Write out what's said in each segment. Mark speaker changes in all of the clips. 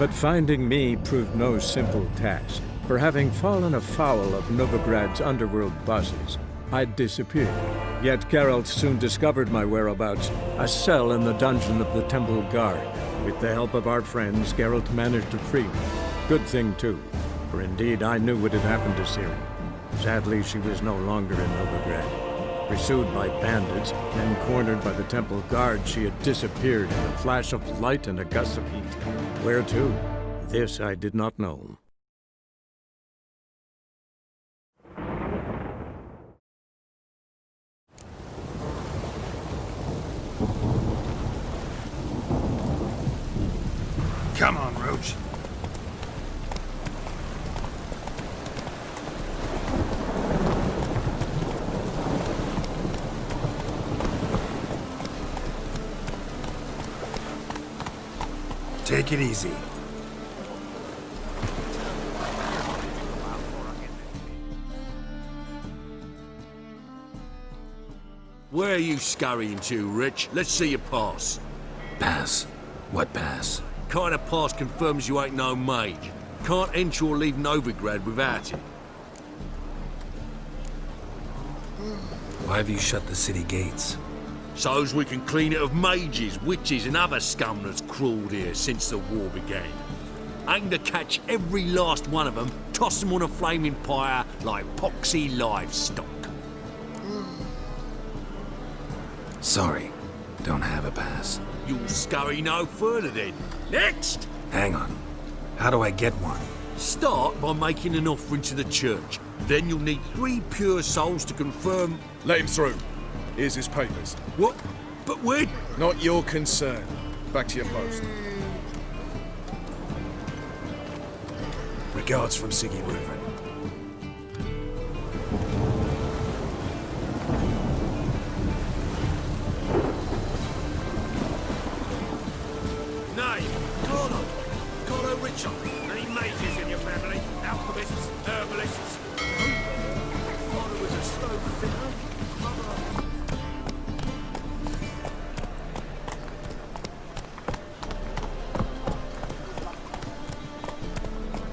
Speaker 1: But finding me proved no simple task, for having fallen afoul of Novigrad's underworld bosses, I'd disappeared. Yet Geralt soon discovered my whereabouts, a cell in the dungeon of the Temple Guard. With the help of our friends, Geralt managed to free me. Good thing too, for indeed I knew what had happened to Ciri. Sadly, she was no longer in Novigrad. Pursued by bandits, then cornered by the Temple Guard, she had disappeared in a flash of light and a gust of heat. Where to? This I did not know.
Speaker 2: Come on, Roach. Take it easy.
Speaker 3: Where are you scurrying to, Rich? Let's see your pass.
Speaker 4: Pass? What pass?
Speaker 3: Kind of pass confirms you ain't no mage. Can't enter or leave Novigrad without it.
Speaker 4: Why have you shut the city gates?
Speaker 3: So's we can clean it of mages, witches and other scum that's crawled here since the war began. Aim to catch every last one of them, toss them on a flaming pyre like poxy livestock.
Speaker 4: Sorry, don't have a pass.
Speaker 3: You'll scurry no further then. Next!
Speaker 4: Hang on. How do I get one?
Speaker 3: Start by making an offering to the church. Then you'll need 3 pure souls to confirm...
Speaker 2: Let him through. Here's his papers.
Speaker 3: What? But when?
Speaker 2: Not your concern. Back to your post. Regards from Siggy Reuven.
Speaker 3: Name? Carlo Richard. Any mages in your family? Alchemists? Herbalists? Father was a stone fitter.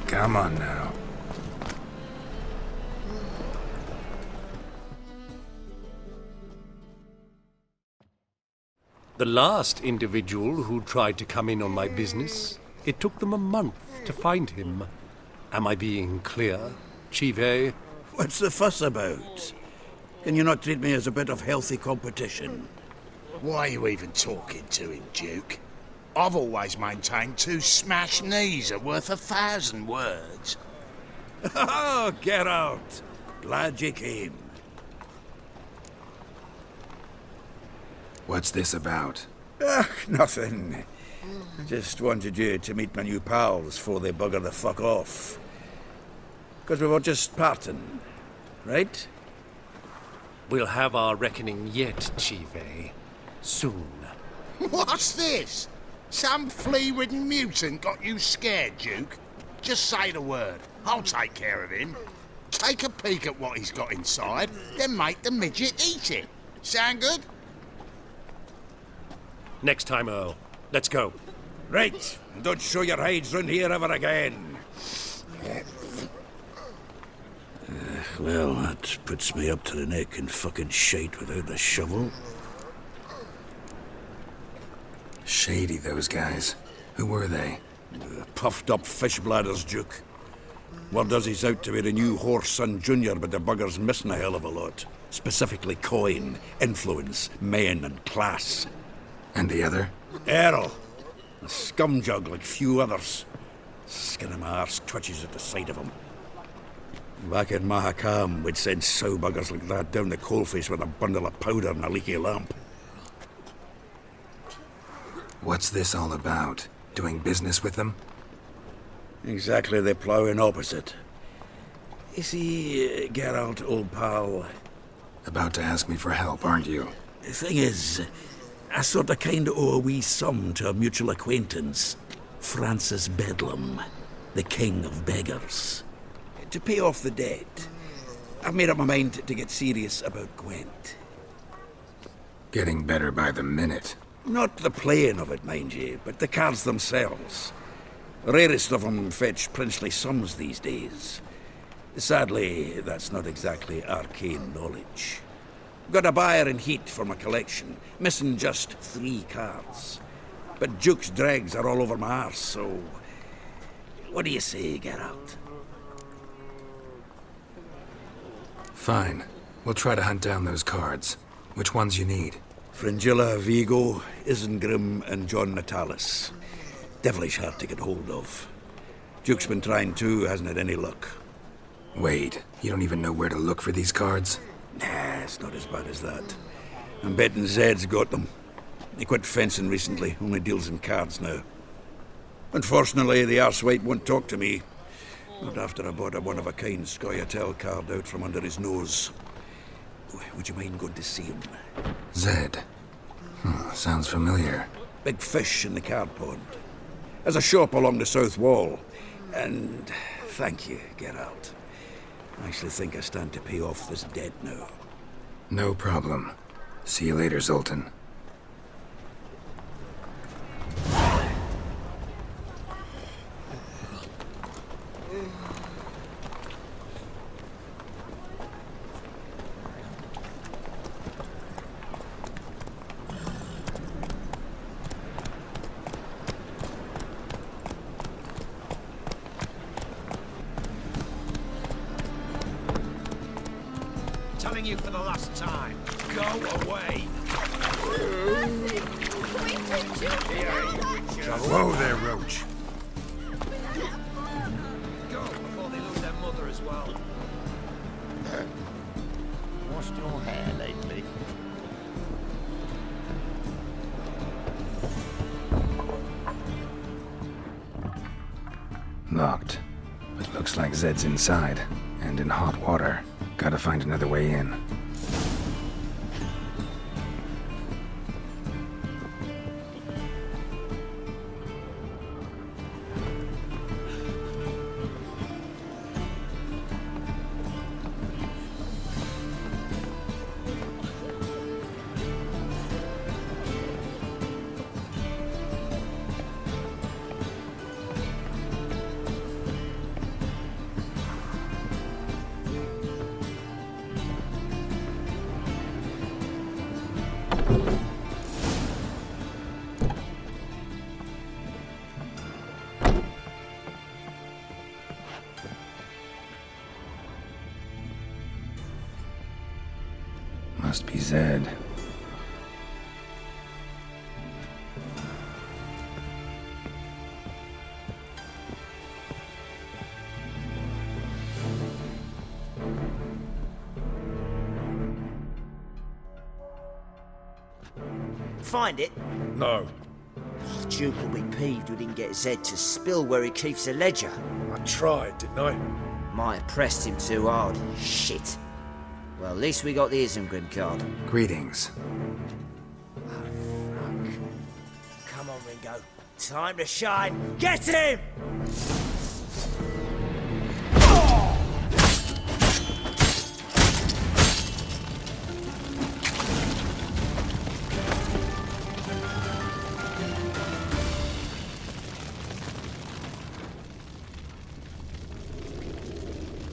Speaker 4: Come on now.
Speaker 5: The last individual who tried to come in on my business, it took them a month to find him. Am I being clear, Chive?
Speaker 6: What's the fuss about? Can you not treat me as a bit of healthy competition?
Speaker 7: Why are you even talking to him, Duke? I've always maintained 2 smashed knees are worth 1,000 words.
Speaker 6: Oh, get out! Glad you came.
Speaker 4: What's this about?
Speaker 6: Nothing. Just wanted you to meet my new pals before they bugger the fuck off. Because we were just parting, right?
Speaker 5: We'll have our reckoning yet, Chive. Soon.
Speaker 7: What's this? Some flea-ridden mutant got you scared, Duke? Just say the word. I'll take care of him. Take a peek at what he's got inside, then make the midget eat it. Sound good?
Speaker 5: Next time, Earl. Let's go.
Speaker 6: Right, and don't show your hides round here ever again. Well, that puts me up to the neck in fucking shite without the shovel.
Speaker 4: Shady, those guys. Who were they?
Speaker 6: Puffed up fish bladders, Duke. Word does he's out to be the new Horse Son Jr., but the bugger's missing a hell of a lot. Specifically coin, influence, men, and class.
Speaker 4: And the other?
Speaker 6: Earl. A scumjug like few others. Skin of my arse twitches at the sight of him. Back in Mahakam, we'd send sow buggers like that down the coalface with a bundle of powder and a leaky lamp.
Speaker 4: What's this all about? Doing business with them?
Speaker 6: Exactly the ploughing opposite. You see, Geralt, old pal...
Speaker 4: About to ask me for help, aren't you?
Speaker 6: The thing is, I sort of kinda owe a wee sum to a mutual acquaintance. Francis Bedlam, the king of beggars. To pay off the debt, I've made up my mind to get serious about Gwent.
Speaker 4: Getting better by the minute.
Speaker 6: Not the playing of it, mind you, but the cards themselves. Rarest of them fetch princely sums these days. Sadly, that's not exactly arcane knowledge. Got a buyer in heat for my collection, missing just 3 cards. But Duke's dregs are all over my arse, so... What do you say, Geralt?
Speaker 4: Fine. We'll try to hunt down those cards. Which ones you need?
Speaker 6: Fringilla, Vigo, Isengrim, and John Natalis. Devilish hard to get hold of. Duke's been trying too, hasn't had any luck.
Speaker 4: Wait, you don't even know where to look for these cards?
Speaker 6: Nah, it's not as bad as that. I'm betting Zed's got them. He quit fencing recently, only deals in cards now. Unfortunately, the arsewite won't talk to me. Not after I bought a one-of-a-kind Scoia'tael card out from under his nose. Would you mind going to see him?
Speaker 4: Zed. Sounds familiar.
Speaker 6: Big fish in the card pond. There's a shop along the south wall. And thank you, Geralt. I actually think I stand to pay off this debt now.
Speaker 4: No problem. See you later, Zoltan.
Speaker 7: Telling you for the last time. Go away.
Speaker 8: Mercy! Wait,
Speaker 2: Whoa there, Roach.
Speaker 7: Go before they lose their mother as well.
Speaker 9: Washed your hair lately?
Speaker 4: Locked. But looks like Zed's inside. And in hot water. Gotta find another way in. Must be Zed.
Speaker 9: Find it?
Speaker 2: No.
Speaker 9: Duke will be peeved we didn't get Zed to spill where he keeps the ledger.
Speaker 2: I tried, didn't I?
Speaker 9: Might have pressed him too hard. Shit. Well, at least we got the Isengrim card.
Speaker 4: Greetings.
Speaker 9: Come on, Ringo. Time to shine. Get him!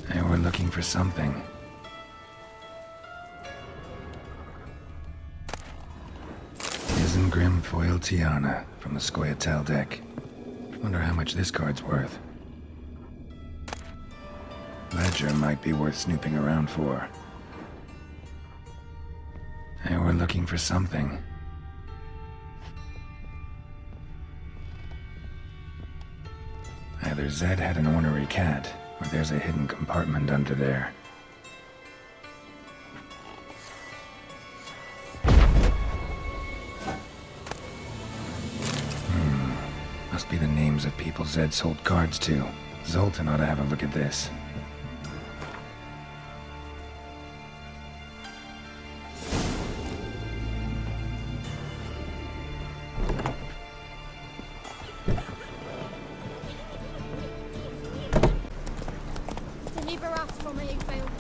Speaker 4: They were looking for something. Isengrim foil Tiana from the Scoia'tael deck. Wonder how much this card's worth. Ledger might be worth snooping around for. They were looking for something. Either Zed had an ornery cat, or there's a hidden compartment under there. Must be the names of people Zed sold cards to. Zoltan ought to have a look at this.
Speaker 8: Deliver us from Hayfield.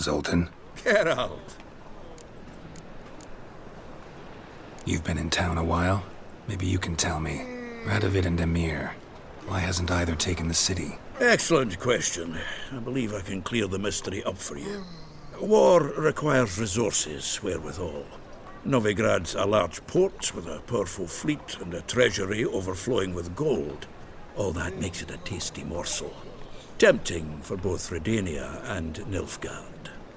Speaker 4: Zoltan,
Speaker 6: Geralt.
Speaker 4: you've been in town a while. Maybe you can tell me. Radovid and Emir, why hasn't either taken the city?
Speaker 6: Excellent question. I believe I can clear the mystery up for you. War requires resources wherewithal. Novigrad's a large port with a powerful fleet and a treasury overflowing with gold. All that makes it a tasty morsel. Tempting for both Redania and Nilfgaard.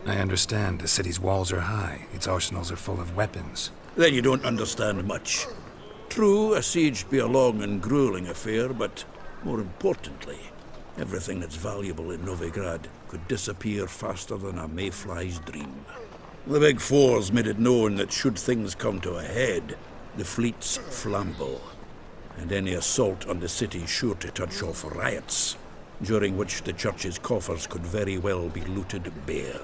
Speaker 4: I understand the city's walls are high, its arsenals are full of weapons.
Speaker 6: Then you don't understand much. True, a siege be a long and grueling affair, but more importantly, everything that's valuable in Novigrad could disappear faster than a mayfly's dream. The Big Four's made it known that should things come to a head, the fleet's flambeau, and any assault on the city sure to touch off riots, during which the church's coffers could very well be looted bare.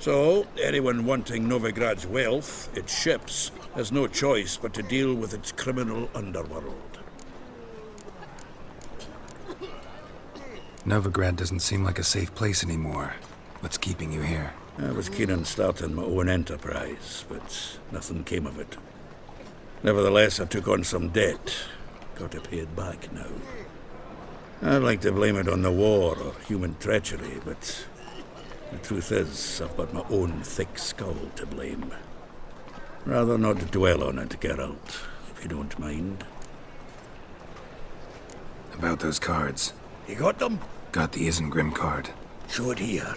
Speaker 6: So, anyone wanting Novigrad's wealth, its ships, has no choice but to deal with its criminal underworld.
Speaker 4: Novigrad doesn't seem like a safe place anymore. What's keeping you here?
Speaker 6: I was keen on starting my own enterprise, but nothing came of it. Nevertheless, I took on some debt. Got to pay it back now. I'd like to blame it on the war or human treachery, but the truth is, I've got my own thick skull to blame. Rather not dwell on it, Geralt, if you don't mind.
Speaker 4: About those cards.
Speaker 6: You got them?
Speaker 4: Got the Isengrim card.
Speaker 6: Show it here.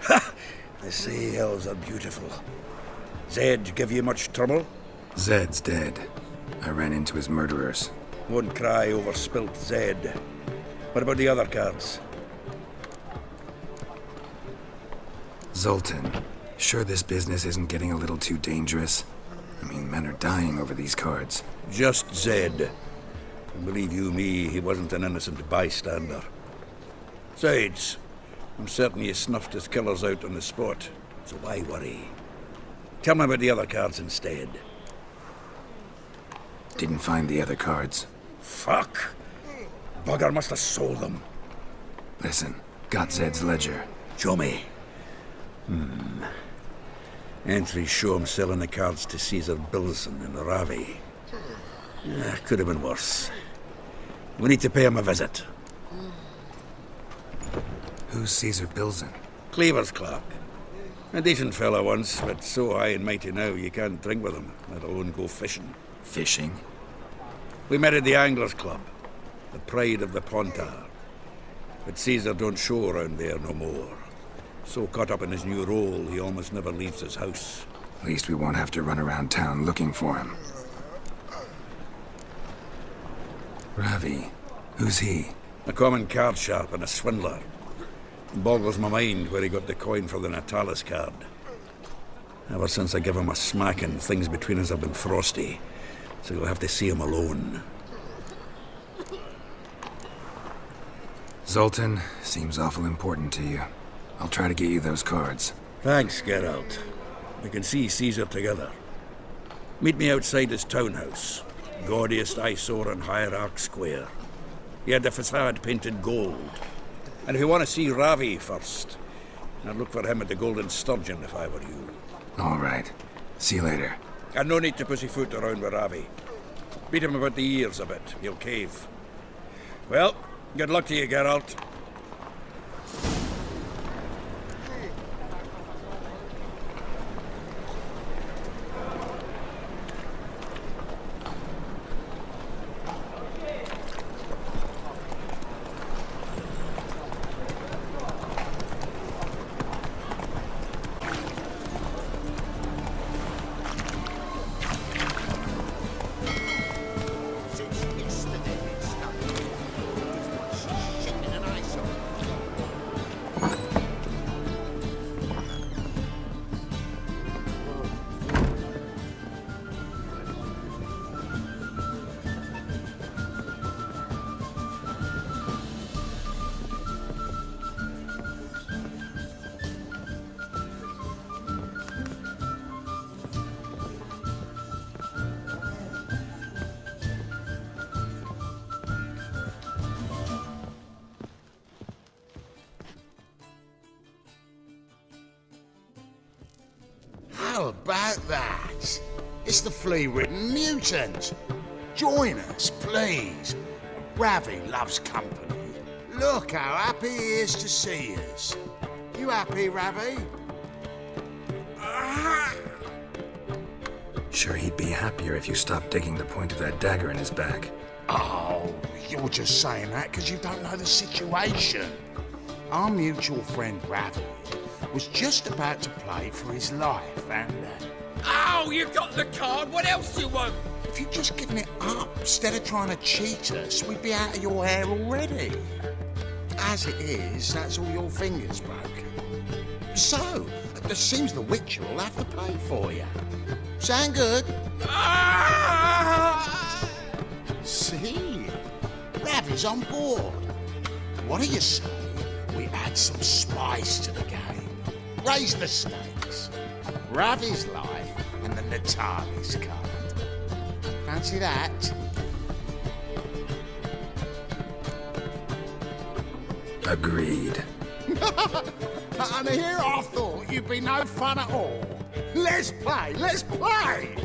Speaker 6: Ha! They say elves are beautiful. Zed give you much trouble?
Speaker 4: Zed's dead. I ran into his murderers.
Speaker 6: Won't cry over spilt Zed. What about the other cards?
Speaker 4: Zoltan, sure this business isn't getting a little too dangerous? I mean, men are dying over these cards.
Speaker 6: Just Zed. And believe you me, he wasn't an innocent bystander. Besides, I'm certain he snuffed his killers out on the spot, so why worry? Tell me about the other cards instead.
Speaker 4: Didn't find the other cards.
Speaker 6: Fuck! Bugger must have sold them.
Speaker 4: Listen, got Zed's ledger.
Speaker 6: Show me. Entries show him selling the cards to Caesar Bilson in Ravi. Could have been worse. We need to pay him a visit.
Speaker 4: Who's Caesar Bilson?
Speaker 6: Cleaver's clerk. A decent fellow once, but so high and mighty now you can't drink with him, let alone go fishing.
Speaker 4: Fishing?
Speaker 6: We met at the Anglers Club, the pride of the Pontar. But Caesar don't show around there no more. So caught up in his new role, he almost never leaves his house.
Speaker 4: At least we won't have to run around town looking for him. Ravi, who's he?
Speaker 6: A common card sharp and a swindler. Boggles my mind where he got the coin for the Natalis card. Ever since I gave him a smacking, things between us have been frosty. So you'll have to see him alone.
Speaker 4: Zoltan, seems awful important to you. I'll try to get you those cards.
Speaker 6: Thanks, Geralt. We can see Caesar together. Meet me outside his townhouse. Gaudiest eyesore on Hierarch Square. He had the facade painted gold. And if you want to see Ravi first, I'd look for him at the Golden Sturgeon if I were you.
Speaker 4: All right. See you later.
Speaker 6: And no need to pussyfoot around with Ravi. Beat him about the ears a bit. He'll cave. Well, good luck to you, Geralt.
Speaker 7: Since yesterday it started. Just shit in an ice How about that? It's the flea-ridden mutant. Join us, please. Ravi loves company. Look how happy he is to see us. You happy, Ravi?
Speaker 4: Sure, he'd be happier if you stopped digging the point of that dagger in his back.
Speaker 7: Oh, you're just saying that because you don't know the situation. Our mutual friend Ravi was just about to play for his life and...
Speaker 10: Oh, you got the card. What else do you want?
Speaker 7: if you'd just given it up instead of trying to cheat us, we'd be out of your hair already. As it is, that's all your fingers broken. So, it seems the Witcher will have to play for you. Sound good? See? Ravi's on board. What do you say we add some spice to the game? Raise the stakes. Ravi's life and the Natali's card. Fancy that?
Speaker 4: Agreed.
Speaker 7: And here I thought you'd be no fun at all. Let's play, let's play!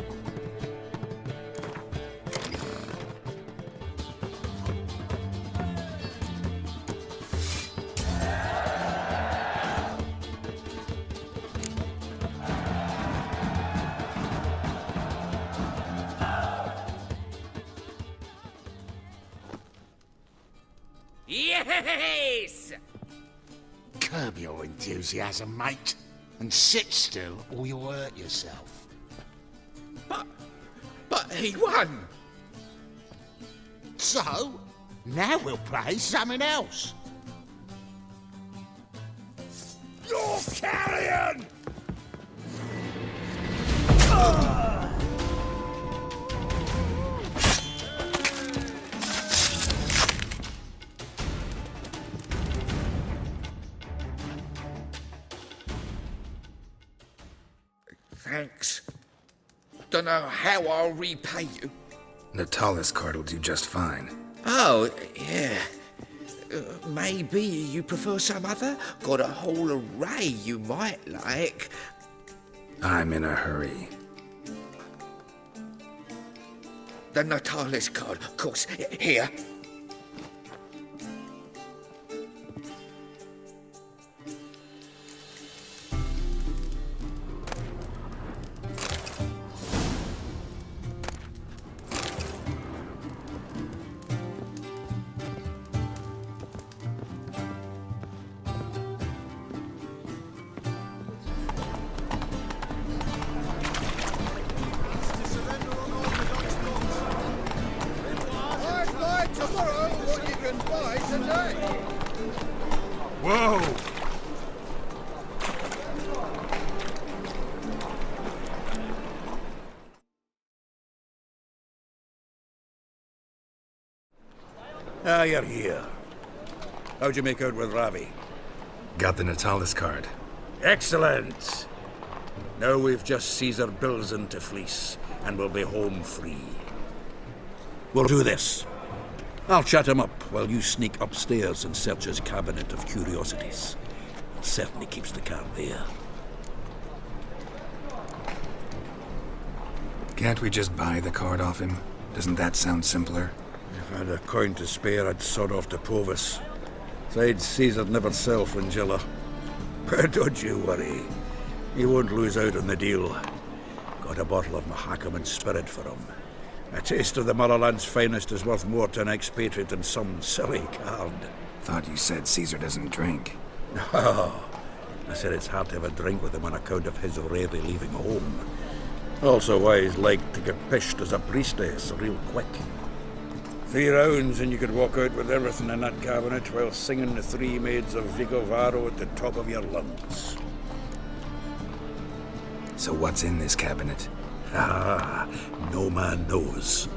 Speaker 10: Yes!
Speaker 7: Curb your enthusiasm, mate, and sit still or you'll hurt yourself.
Speaker 10: But he won!
Speaker 7: So, now we'll play something else. You're carrion!
Speaker 10: Thanks. Don't know how I'll repay you.
Speaker 4: Natalis card will do just fine.
Speaker 10: Oh, yeah. Maybe you prefer some other? Got a whole array you might like.
Speaker 4: I'm in a hurry.
Speaker 10: The Natalis card, of course. Here.
Speaker 2: Whoa!
Speaker 6: Ah, you're here. How'd you make out with Ravi?
Speaker 4: Got the Natalis card.
Speaker 6: Excellent! Now we've just Caesar Bilzen to fleece, and we'll be home free. We'll do this. I'll chat him up while you sneak upstairs and search his cabinet of curiosities. Certainly keeps the card there.
Speaker 4: Can't we just buy the card off him? Doesn't that sound simpler?
Speaker 6: If I had a coin to spare, I'd sod off to Provis. Besides, Caesar'd never sell Fringilla. But don't you worry. He won't lose out on the deal. Got a bottle of Mahakaman spirit for him. A taste of the motherland's finest is worth more to an expatriate than some silly card.
Speaker 4: Thought you said Caesar doesn't drink.
Speaker 6: Oh, I said it's hard to have a drink with him on account of his rarely leaving home. Also why he's like to get pished as a priestess real quick. 3 rounds and you could walk out with everything in that cabinet while singing the 3 maids of Vigovaro at the top of your lungs.
Speaker 4: So what's in this cabinet?
Speaker 6: Ah, no man knows.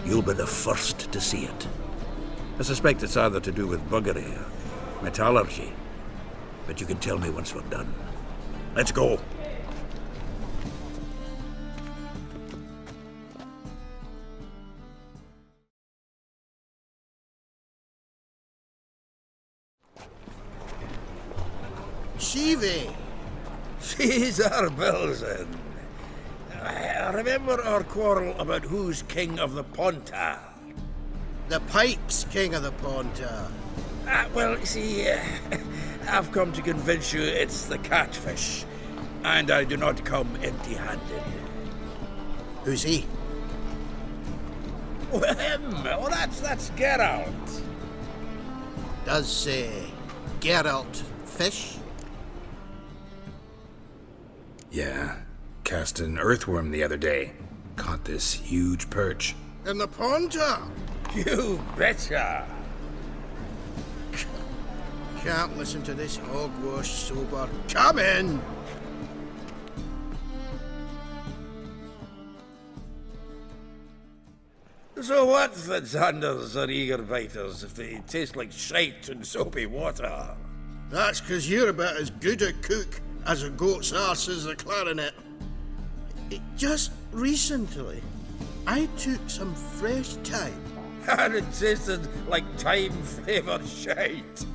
Speaker 6: You'll be the first to see it. I suspect it's either to do with buggery or metallurgy. But you can tell me once we're done. Let's go.
Speaker 7: Shivi!
Speaker 6: Caesar Bilzen. Remember our quarrel about who's king of the Pontar?
Speaker 7: The pike's king of the Pontar.
Speaker 6: Well, you see, I've come to convince you it's the catfish, and I do not come empty-handed.
Speaker 7: Who's he?
Speaker 6: Well, him. Oh, that's Geralt.
Speaker 7: Does Geralt fish?
Speaker 4: Yeah. Cast an earthworm the other day. Caught this huge perch.
Speaker 7: In the Pontar?
Speaker 6: You betcha.
Speaker 7: Can't listen to this hogwash sober. Come in!
Speaker 6: So what's the Xanders or eager biters if they taste like shite and soapy water?
Speaker 7: That's 'cause you're about as good a cook as a goat's arse is a clarinet. Just recently, I took some fresh thyme.
Speaker 6: And it tasted like thyme-flavoured shite.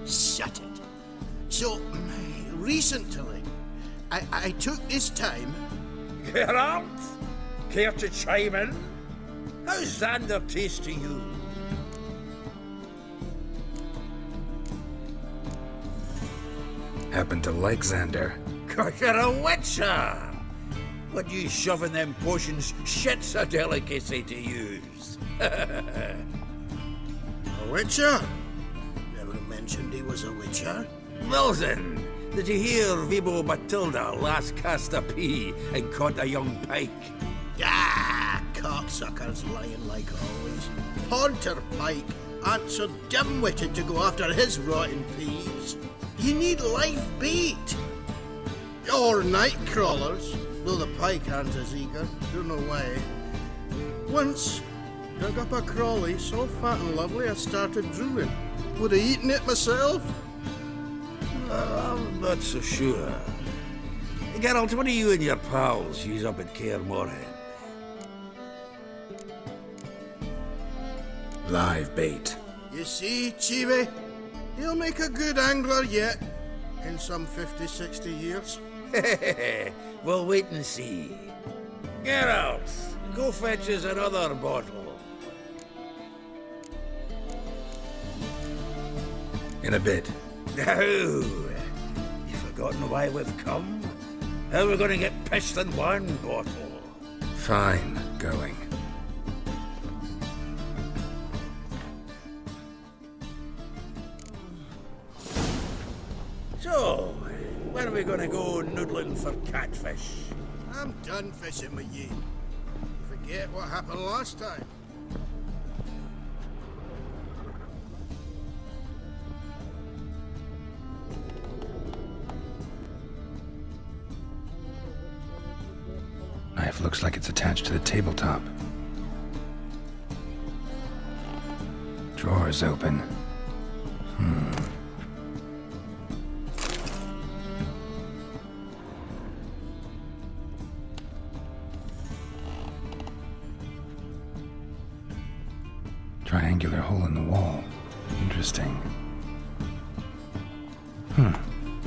Speaker 7: Shut it. So, recently, I took this thyme.
Speaker 6: Geralt, care to chime in? How's Xander taste to you?
Speaker 4: Happen to like Xander.
Speaker 6: 'Cause you're a witcher! What you shoving them potions, shit's a delicacy to use.
Speaker 7: A witcher? Never mentioned he was a witcher.
Speaker 6: Wilson, did you hear Vibo Matilda last cast a pea and caught a young pike?
Speaker 7: Ah, cocksuckers lying like always. Pontar Pike aren't so dim-witted to go after his rotten peas. You need live bait. Or night crawlers, though the pike aren't as eager. Don't know why. Once, dug up a crawly so fat and lovely I started drooling. Would have eaten it myself.
Speaker 6: I'm not so sure. Geralt, what do you and your pals use up at Kaer Morhen?
Speaker 4: Live bait.
Speaker 7: You see, Chibi, he'll make a good angler yet. In some 50, 60 years.
Speaker 6: We'll wait and see. Geralt, go fetch us another bottle.
Speaker 4: In a bit.
Speaker 6: No. You've forgotten why we've come? How are we going to get pissed in one bottle?
Speaker 4: Fine. Going.
Speaker 6: So, when are we going to go noodling for catfish?
Speaker 7: I'm done fishing with you. You forget what happened last time.
Speaker 4: Knife looks like it's attached to the tabletop. Drawer's open. Triangular hole in the wall. Interesting.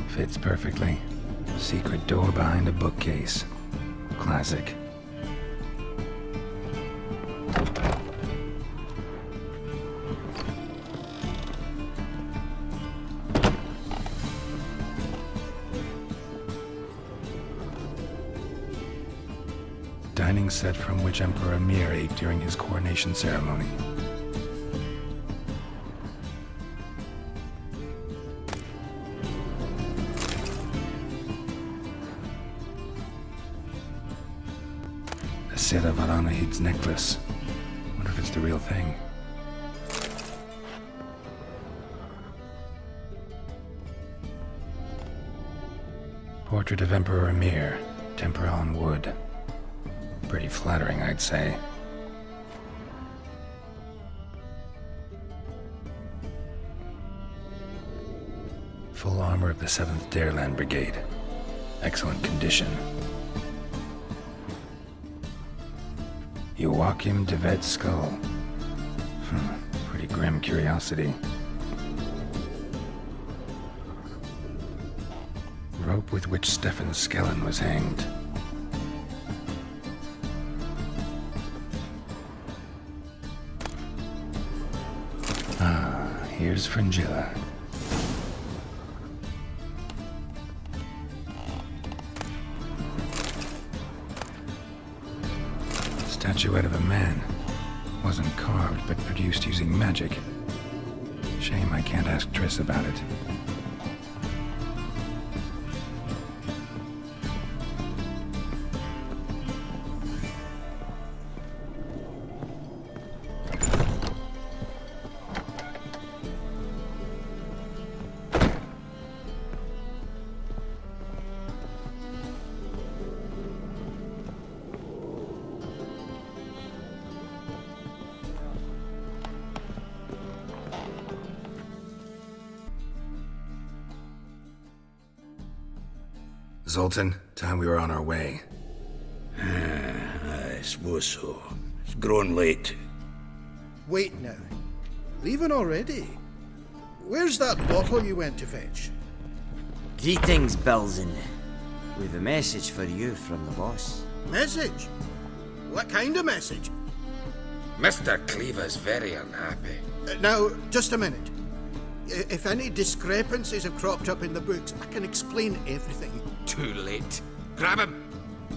Speaker 4: Fits perfectly. Secret door behind a bookcase. Classic. Dining set from which Emperor Mir ate during his coronation ceremony. Set of Aranahid's necklace. Wonder if it's the real thing. Portrait of Emperor Mir, tempera on wood. Pretty flattering, I'd say. Full armor of the 7th Dareland Brigade. Excellent condition. Joachim de Vet's skull. Pretty grim curiosity. Rope with which Stefan Skellen was hanged. Here's Fringilla. Statuette of a man. Wasn't carved, but produced using magic. Shame I can't ask Triss about it. Zoltan, time we were on our way.
Speaker 6: I suppose so. It's grown late.
Speaker 2: Wait now. Leaving already? Where's that bottle you went to fetch?
Speaker 9: Greetings, Belzen. We've a message for you from the boss.
Speaker 2: Message? What kind of message?
Speaker 10: Mr. Cleaver's very unhappy.
Speaker 2: Now, just a minute. If any discrepancies have cropped up in the books, I can explain everything.
Speaker 10: Too late. Grab him!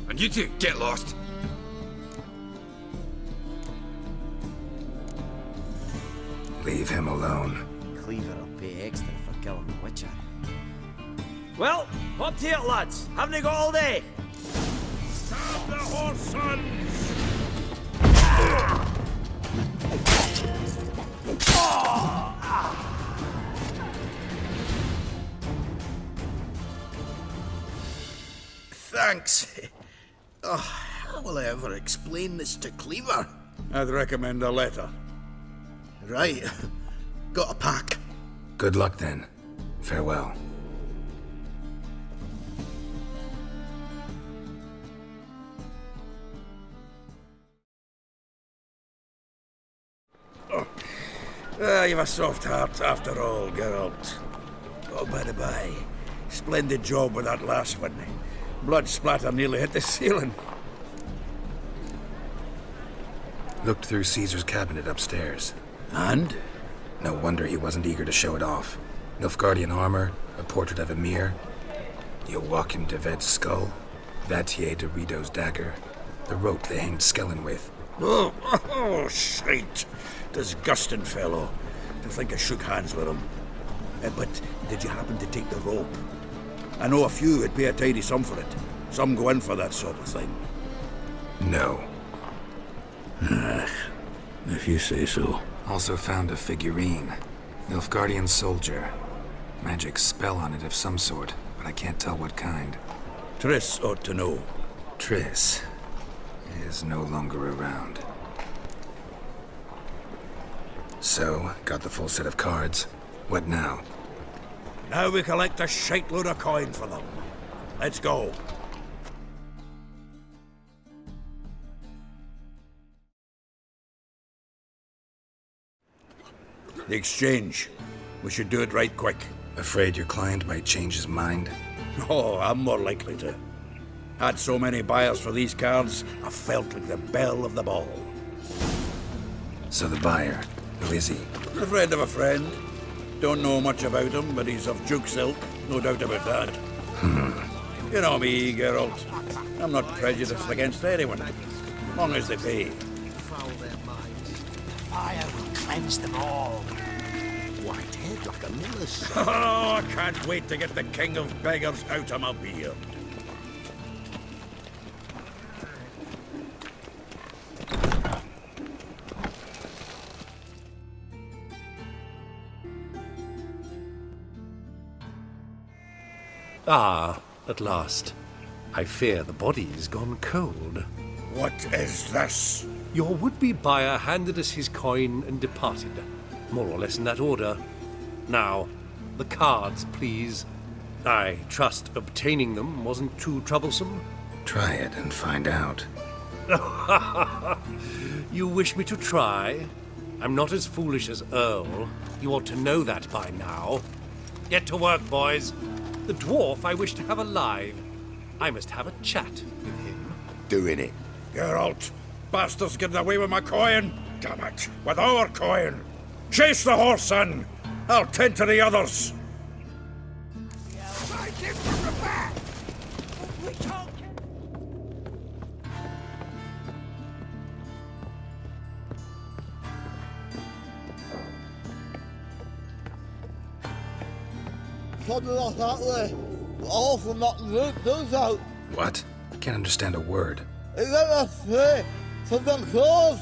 Speaker 10: And you two, get lost!
Speaker 4: Leave him alone.
Speaker 9: Cleaver will pay extra for killing the Witcher. Well, up to it, lads. Haven't you got all day?
Speaker 3: Stop the horse sons!
Speaker 6: Thanks. Oh, how will I ever explain this to Cleaver?
Speaker 2: I'd recommend a letter.
Speaker 6: Right. Got a pack.
Speaker 4: Good luck then. Farewell.
Speaker 6: You've a soft heart after all, Geralt. Oh, by the by, splendid job with that last one. Blood splatter nearly hit the ceiling.
Speaker 4: Looked through Caesar's cabinet upstairs.
Speaker 6: And?
Speaker 4: No wonder he wasn't eager to show it off. Nilfgaardian armor, a portrait of Emir, Joachim de Ved's skull, Vatier de Rideau's dagger, the rope they hanged Skellen with.
Speaker 6: Oh, shite. Disgusting fellow. To think I shook hands with him. But did you happen to take the rope? I know a few would pay a tidy sum for it. Some go in for that sort of thing.
Speaker 4: No.
Speaker 6: If you say so.
Speaker 4: Also found a figurine. Nilfgaardian soldier. Magic spell on it of some sort, but I can't tell what kind.
Speaker 6: Triss ought to know.
Speaker 4: Triss is no longer around. So, got the full set of cards. What now?
Speaker 6: Now we collect a shite load of coin for them. Let's go. The exchange. We should do it right quick.
Speaker 4: Afraid your client might change his mind?
Speaker 6: Oh, I'm more likely to. Had so many buyers for these cards, I felt like the belle of the ball.
Speaker 4: So the buyer, who is he?
Speaker 6: A friend of a friend. Don't know much about him, but he's of Duke's ilk, no doubt about that. You know me, Geralt. I'm not prejudiced against anyone, as long as they pay.
Speaker 7: Fire will cleanse them all. White head like a miller's son.
Speaker 6: Oh, I can't wait to get the king of beggars out of my beard.
Speaker 5: Ah, at last. I fear the body's gone cold.
Speaker 6: What is this?
Speaker 5: Your would-be buyer handed us his coin and departed, more or less in that order. Now, the cards, please. I trust obtaining them wasn't too troublesome?
Speaker 4: Try it and find out.
Speaker 5: You wish me to try? I'm not as foolish as Earl. You ought to know that by now. Get to work, boys. The dwarf I wish to have alive. I must have a chat with him.
Speaker 7: Doing it.
Speaker 6: Geralt, bastards getting away with my coin. Damn it, with our coin. Chase the horse, son. I'll tend to the others.
Speaker 7: Take him from the back!
Speaker 11: Something like that way. All from that root goes out.
Speaker 4: What? I can't understand a word.
Speaker 11: Is that a thing? From the clothes?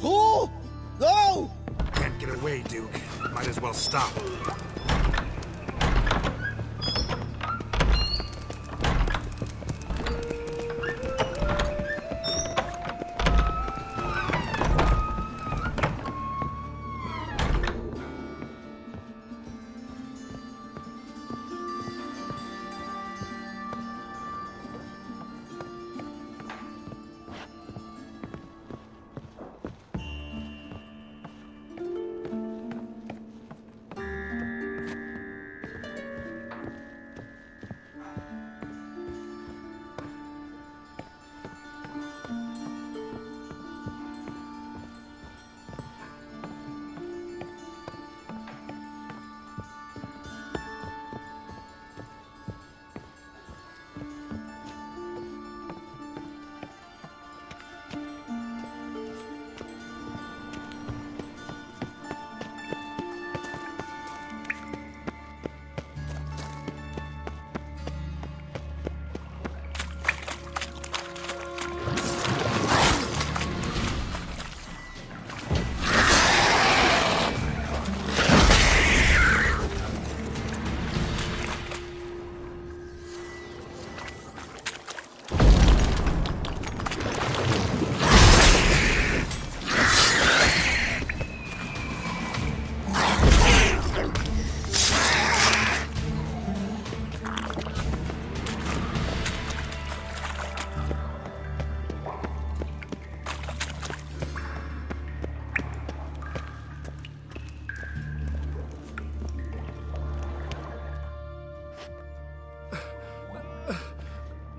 Speaker 11: Oh! No!
Speaker 12: Can't get away, Duke. Might as well stop.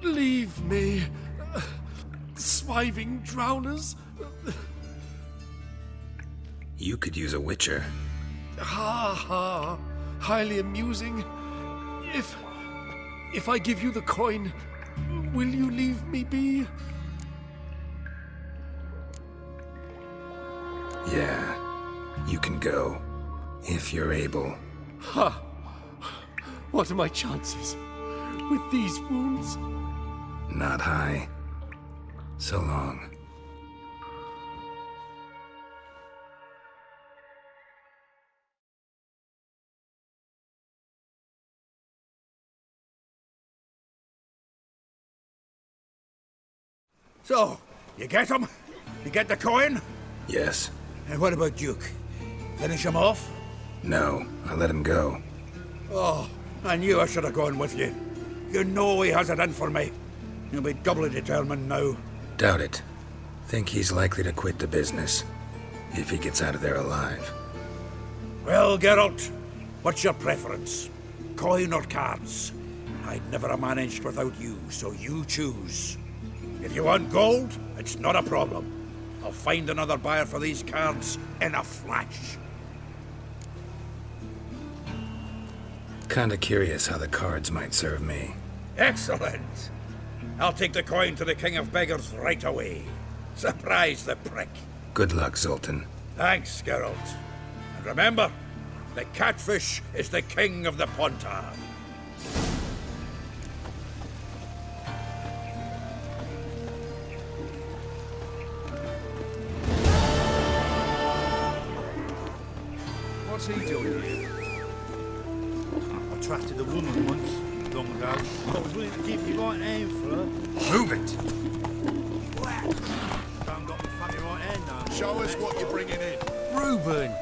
Speaker 5: Leave me. Swiving drowners.
Speaker 4: You could use a witcher.
Speaker 5: Ha ha. Highly amusing. If I give you the coin, will you leave me be?
Speaker 4: Yeah, you can go. If you're able.
Speaker 5: Ha! What are my chances with these wounds?
Speaker 4: Not high. So long.
Speaker 6: So, you get him? You get the coin?
Speaker 4: Yes.
Speaker 6: And what about Duke? Finish him off?
Speaker 4: No, I let him go.
Speaker 6: Oh, I knew I should have gone with you. You know he has it in for me. He'll be doubly determined now.
Speaker 4: Doubt it. Think he's likely to quit the business. If he gets out of there alive.
Speaker 6: Well, Geralt, what's your preference? Coin or cards? I'd never have managed without you, so you choose. If you want gold, it's not a problem. I'll find another buyer for these cards in a flash.
Speaker 4: Kinda curious how the cards might serve me.
Speaker 6: Excellent! I'll take the coin to the King of Beggars right away. Surprise the prick.
Speaker 4: Good luck, Zoltan.
Speaker 6: Thanks, Geralt. And remember, the catfish is the king of the Pontar.
Speaker 12: What's he doing here? I trusted a woman once, long ago. I was willing to give you right hand for her.
Speaker 4: Move it!
Speaker 12: Whack! Don't got the funny right hand now.
Speaker 7: Show us what you're bringing in.
Speaker 12: Reuben!